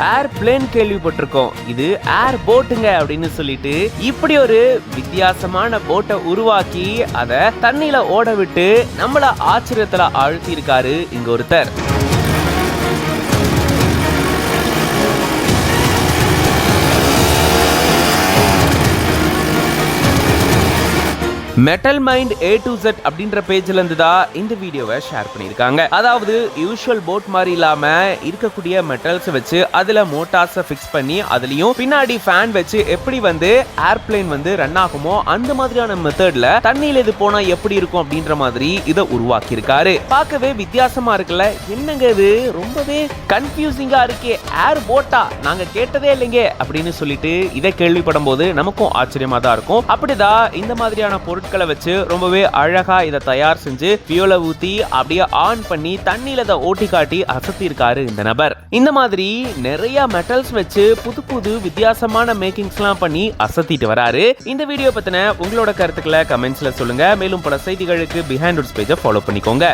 Airplane கேள்விப்பட்டிருக்கோம், இது ஏர் போட்டுங்க அப்படின்னு சொல்லிட்டு இப்படி ஒரு வித்தியாசமான போட்டை உருவாக்கி அதை தண்ணியில ஓட விட்டு நம்மள ஆச்சரியத்துல ஆழ்த்தி இருக்காரு இங்க ஒருத்தர். Metal mind A to Z அப்படின்ற பேஜ்ல இருந்து தான் இந்த வீடியோவை ஷேர் பண்ணியிருக்காங்க. அதாவது யூஷுவல் போட் மாதிரி இல்லாம இருக்கக்கூடிய மெட்டல்ஸ் வச்சு அதுல மோட்டார்ஸை ஃபிக்ஸ் பண்ணி அதுலயும் பின்னாடி ஃபேன் வச்சு எப்படி ஏர்பிளேன் ரன் ஆகுமோ அந்த மாதிரியான மெத்தட்ல தண்ணியில இது போனா எப்படி இருக்கும் அப்படின்ற மாதிரி இதை உருவாக்கி இருக்காரு. பார்க்கவே வித்தியாசமா இருக்குல்ல, என்னங்க இது ரொம்பவே கன்ஃபியூசிங்கா இருக்கே, ஏர் போட்டா நாங்க கேட்டதே இல்லைங்க அப்படின்னு சொல்லிட்டு இதை கேள்விப்படும் போது நமக்கும் ஆச்சரியமா தான் இருக்கும். அப்படிதான் இந்த மாதிரியான பொருட்கள் வச்சு ரொம்பவே அழகா இதை தயார் செஞ்சு ஃபியூலை ஊத்தி அப்படியே ஆன் பண்ணி தண்ணியில அதை ஓட்டி காட்டி அசத்தி இருக்காரு இந்த நபர். இந்த மாதிரி நிறைய மெட்டல்ஸ் வச்சு புது புது வித்தியாசமான மேக்கிங்ஸ் எல்லாம் பண்ணி அசத்திட்டு வராரு. இந்த வீடியோ பத்தின உங்களோட கருத்துக்களை கமெண்ட்ஸ்ல சொல்லுங்க. மேலும் பல செய்திகளுக்கு பிஹைண்ட் ரூட்ஸ் பேஜை ஃபாலோ பண்ணிக்கோங்க.